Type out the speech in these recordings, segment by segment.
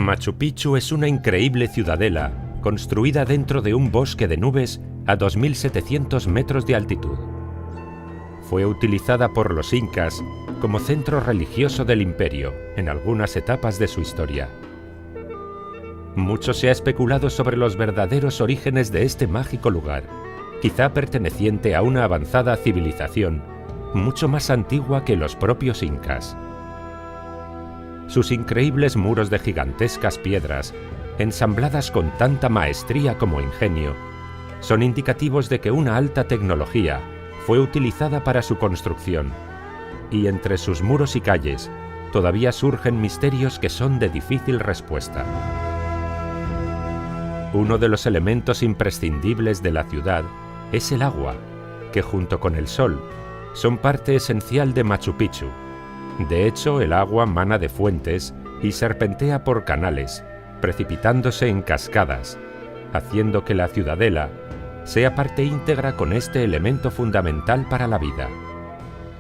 Machu Picchu es una increíble ciudadela construida dentro de un bosque de nubes a 2.700 metros de altitud. Fue utilizada por los incas como centro religioso del imperio en algunas etapas de su historia. Mucho se ha especulado sobre los verdaderos orígenes de este mágico lugar, quizá perteneciente a una avanzada civilización mucho más antigua que los propios incas. Sus increíbles muros de gigantescas piedras, ensambladas con tanta maestría como ingenio, son indicativos de que una alta tecnología fue utilizada para su construcción, y entre sus muros y calles todavía surgen misterios que son de difícil respuesta. Uno de los elementos imprescindibles de la ciudad es el agua, que junto con el sol son parte esencial de Machu Picchu. De hecho, el agua mana de fuentes y serpentea por canales, precipitándose en cascadas, haciendo que la ciudadela sea parte íntegra con este elemento fundamental para la vida,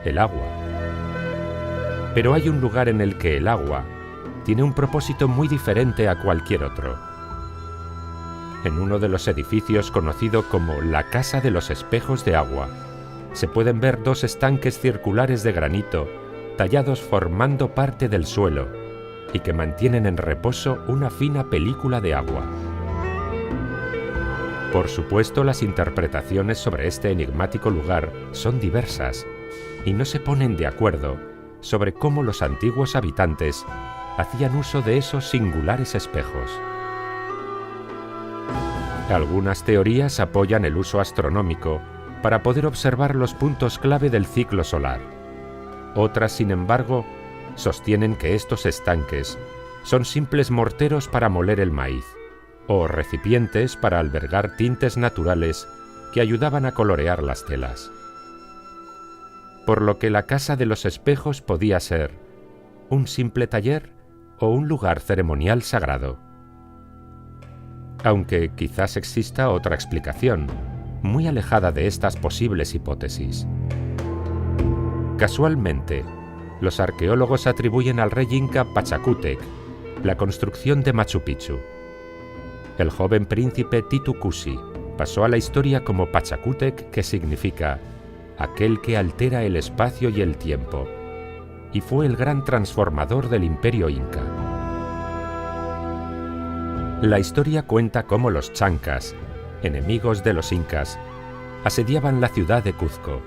el agua. Pero hay un lugar en el que el agua tiene un propósito muy diferente a cualquier otro. En uno de los edificios conocido como la Casa de los Espejos de Agua, se pueden ver dos estanques circulares de granito tallados formando parte del suelo y que mantienen en reposo una fina película de agua. Por supuesto, las interpretaciones sobre este enigmático lugar son diversas y no se ponen de acuerdo sobre cómo los antiguos habitantes hacían uso de esos singulares espejos. Algunas teorías apoyan el uso astronómico para poder observar los puntos clave del ciclo solar. Otras, sin embargo, sostienen que estos estanques son simples morteros para moler el maíz o recipientes para albergar tintes naturales que ayudaban a colorear las telas. Por lo que la Casa de los Espejos podía ser un simple taller o un lugar ceremonial sagrado. Aunque quizás exista otra explicación, muy alejada de estas posibles hipótesis. Casualmente, los arqueólogos atribuyen al rey inca Pachacútec la construcción de Machu Picchu. El joven príncipe Titu Cuzi pasó a la historia como Pachacútec, que significa aquel que altera el espacio y el tiempo, y fue el gran transformador del imperio inca. La historia cuenta cómo los chancas, enemigos de los incas, asediaban la ciudad de Cuzco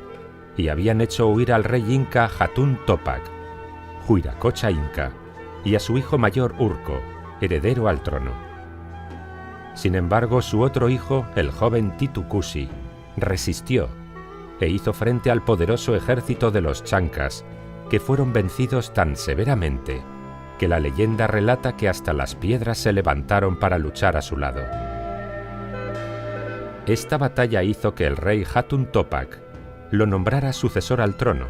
y habían hecho huir al rey inca Hatun Topac, Huiracocha inca, y a su hijo mayor Urco, heredero al trono. Sin embargo, su otro hijo, el joven Titu Cuzi, resistió e hizo frente al poderoso ejército de los chancas, que fueron vencidos tan severamente que la leyenda relata que hasta las piedras se levantaron para luchar a su lado. Esta batalla hizo que el rey Hatun Topac lo nombrara sucesor al trono,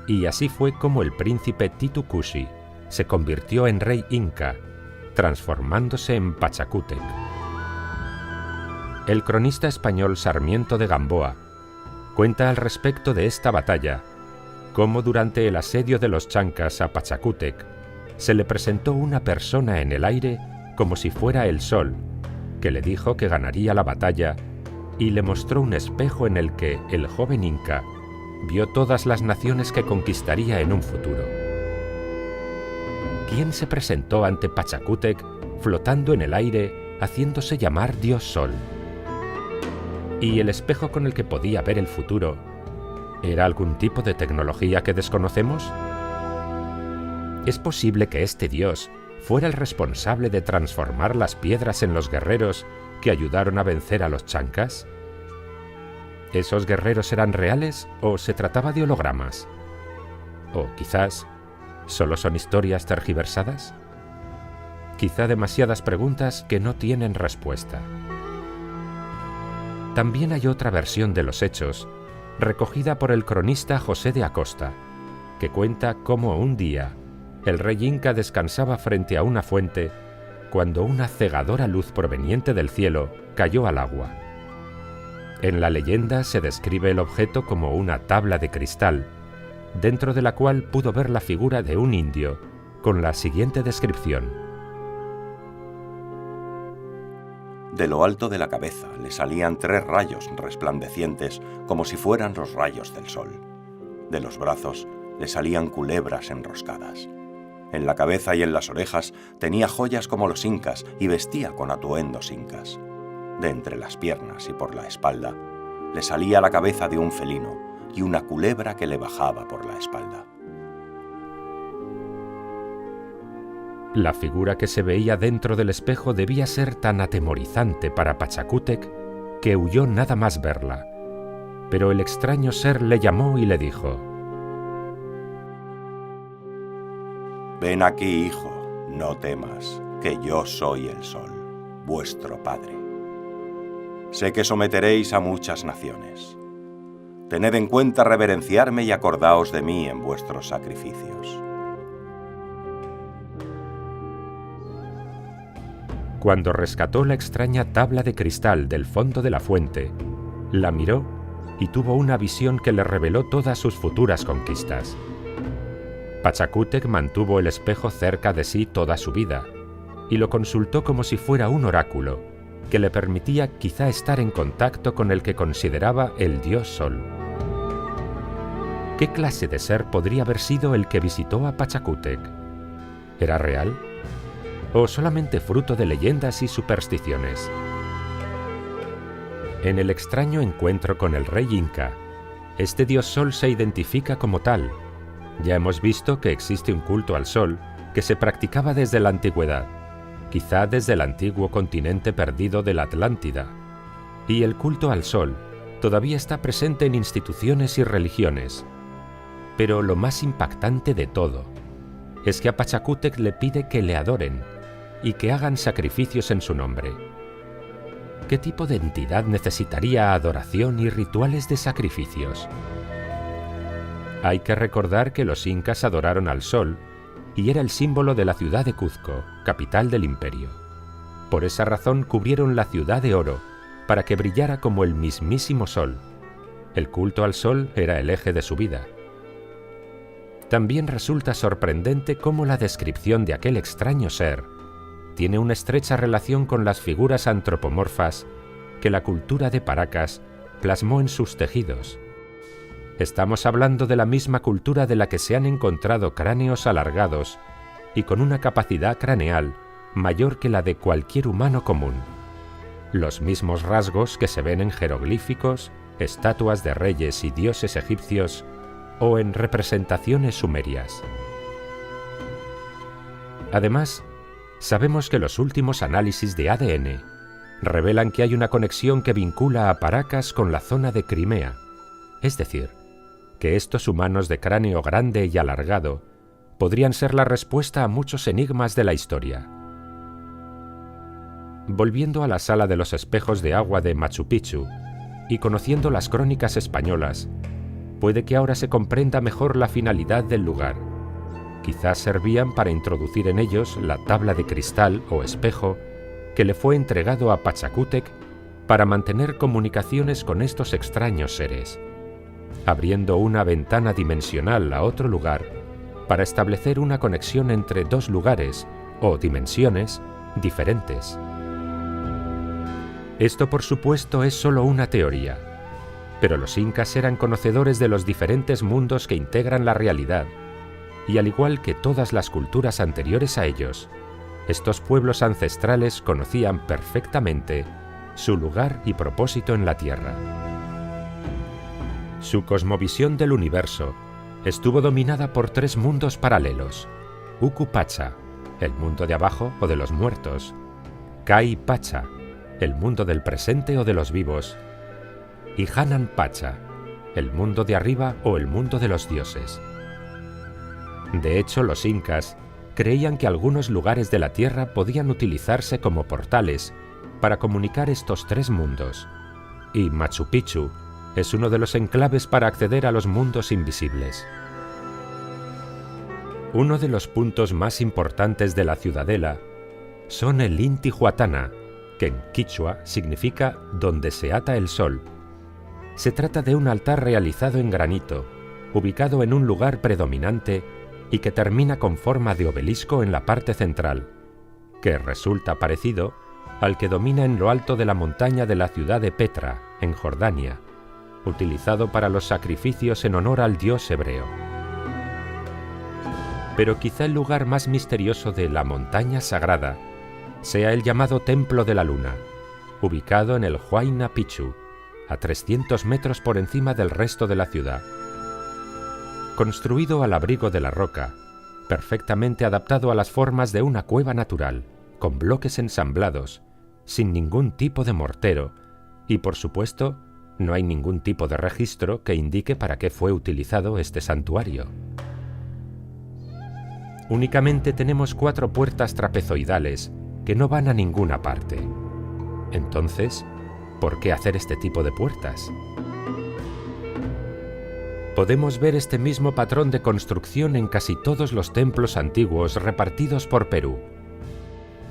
y así fue como el príncipe Titu Cuzi se convirtió en rey inca, transformándose en Pachacútec. El cronista español Sarmiento de Gamboa cuenta al respecto de esta batalla cómo durante el asedio de los chancas a Pachacútec se le presentó una persona en el aire como si fuera el sol, que le dijo que ganaría la batalla y le mostró un espejo en el que el joven inca vio todas las naciones que conquistaría en un futuro. ¿Quién se presentó ante Pachacútec flotando en el aire, haciéndose llamar Dios Sol? ¿Y el espejo con el que podía ver el futuro era algún tipo de tecnología que desconocemos? ¿Es posible que este dios fuera el responsable de transformar las piedras en los guerreros que ayudaron a vencer a los chancas? ¿Esos guerreros eran reales o se trataba de hologramas? ¿O quizás solo son historias tergiversadas? Quizá demasiadas preguntas que no tienen respuesta. También hay otra versión de los hechos, recogida por el cronista José de Acosta, que cuenta cómo un día el rey inca descansaba frente a una fuente cuando una cegadora luz proveniente del cielo cayó al agua. En la leyenda se describe el objeto como una tabla de cristal, dentro de la cual pudo ver la figura de un indio, con la siguiente descripción: De lo alto de la cabeza le salían 3 rayos resplandecientes como si fueran los rayos del sol. De los brazos le salían culebras enroscadas. En la cabeza y en las orejas tenía joyas como los incas y vestía con atuendos incas. De entre las piernas y por la espalda le salía la cabeza de un felino y una culebra que le bajaba por la espalda. La figura que se veía dentro del espejo debía ser tan atemorizante para Pachacútec que huyó nada más verla. Pero el extraño ser le llamó y le dijo: «Ven aquí, hijo, no temas, que yo soy el sol, vuestro padre. Sé que someteréis a muchas naciones. Tened en cuenta reverenciarme y acordaos de mí en vuestros sacrificios». Cuando rescató la extraña tabla de cristal del fondo de la fuente, la miró y tuvo una visión que le reveló todas sus futuras conquistas. Pachacútec mantuvo el espejo cerca de sí toda su vida y lo consultó como si fuera un oráculo que le permitía quizá estar en contacto con el que consideraba el dios Sol. ¿Qué clase de ser podría haber sido el que visitó a Pachacútec? ¿Era real? ¿O solamente fruto de leyendas y supersticiones? En el extraño encuentro con el rey Inca, este dios Sol se identifica como tal. Ya hemos visto que existe un culto al Sol que se practicaba desde la antigüedad, quizá desde el antiguo continente perdido de la Atlántida. Y el culto al Sol todavía está presente en instituciones y religiones. Pero lo más impactante de todo es que a Pachacútec le pide que le adoren y que hagan sacrificios en su nombre. ¿Qué tipo de entidad necesitaría adoración y rituales de sacrificios? Hay que recordar que los incas adoraron al sol y era el símbolo de la ciudad de Cuzco, capital del imperio. Por esa razón cubrieron la ciudad de oro, para que brillara como el mismísimo sol. El culto al sol era el eje de su vida. También resulta sorprendente cómo la descripción de aquel extraño ser tiene una estrecha relación con las figuras antropomorfas que la cultura de Paracas plasmó en sus tejidos. Estamos hablando de la misma cultura de la que se han encontrado cráneos alargados y con una capacidad craneal mayor que la de cualquier humano común. Los mismos rasgos que se ven en jeroglíficos, estatuas de reyes y dioses egipcios o en representaciones sumerias. Además, sabemos que los últimos análisis de ADN revelan que hay una conexión que vincula a Paracas con la zona de Crimea, es decir, que estos humanos de cráneo grande y alargado podrían ser la respuesta a muchos enigmas de la historia. Volviendo a la sala de los espejos de agua de Machu Picchu y conociendo las crónicas españolas, puede que ahora se comprenda mejor la finalidad del lugar. Quizás servían para introducir en ellos la tabla de cristal o espejo que le fue entregado a Pachacútec para mantener comunicaciones con estos extraños seres, abriendo una ventana dimensional a otro lugar para establecer una conexión entre dos lugares o dimensiones diferentes. Esto, por supuesto, es solo una teoría, pero los incas eran conocedores de los diferentes mundos que integran la realidad, y al igual que todas las culturas anteriores a ellos, estos pueblos ancestrales conocían perfectamente su lugar y propósito en la Tierra. Su cosmovisión del universo estuvo dominada por 3 mundos paralelos: Uku Pacha, el mundo de abajo o de los muertos; Kai Pacha, el mundo del presente o de los vivos; y Hanan Pacha, el mundo de arriba o el mundo de los dioses. De hecho, los incas creían que algunos lugares de la Tierra podían utilizarse como portales para comunicar estos 3 mundos, y Machu Picchu es uno de los enclaves para acceder a los mundos invisibles. Uno de los puntos más importantes de la ciudadela son el Intihuatana, que en quichua significa donde se ata el sol. Se trata de un altar realizado en granito, ubicado en un lugar predominante y que termina con forma de obelisco en la parte central, que resulta parecido al que domina en lo alto de la montaña de la ciudad de Petra, en Jordania, utilizado para los sacrificios en honor al dios hebreo. Pero quizá el lugar más misterioso de la montaña sagrada sea el llamado Templo de la Luna, ubicado en el Huayna Picchu, a 300 metros por encima del resto de la ciudad. Construido al abrigo de la roca, perfectamente adaptado a las formas de una cueva natural, con bloques ensamblados, sin ningún tipo de mortero, y por supuesto, no hay ningún tipo de registro que indique para qué fue utilizado este santuario. Únicamente tenemos 4 puertas trapezoidales que no van a ninguna parte. Entonces, ¿por qué hacer este tipo de puertas? Podemos ver este mismo patrón de construcción en casi todos los templos antiguos repartidos por Perú.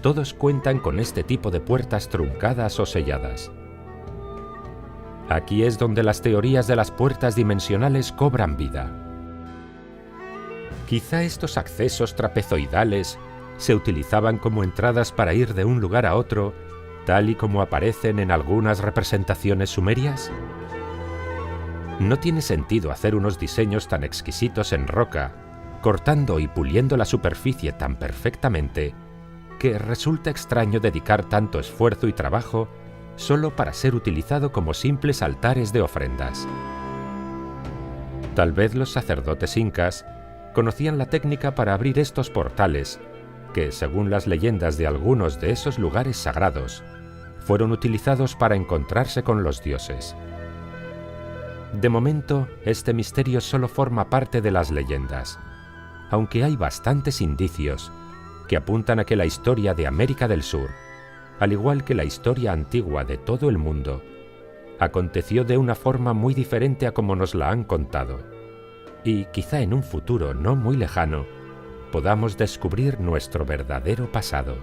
Todos cuentan con este tipo de puertas truncadas o selladas. Aquí es donde las teorías de las puertas dimensionales cobran vida. Quizá estos accesos trapezoidales se utilizaban como entradas para ir de un lugar a otro, tal y como aparecen en algunas representaciones sumerias. No tiene sentido hacer unos diseños tan exquisitos en roca, cortando y puliendo la superficie tan perfectamente, que resulta extraño dedicar tanto esfuerzo y trabajo solo para ser utilizado como simples altares de ofrendas. Tal vez los sacerdotes incas conocían la técnica para abrir estos portales, que, según las leyendas de algunos de esos lugares sagrados, fueron utilizados para encontrarse con los dioses. De momento, este misterio solo forma parte de las leyendas, aunque hay bastantes indicios que apuntan a que la historia de América del Sur, al igual que la historia antigua de todo el mundo, aconteció de una forma muy diferente a como nos la han contado, y quizá en un futuro no muy lejano podamos descubrir nuestro verdadero pasado.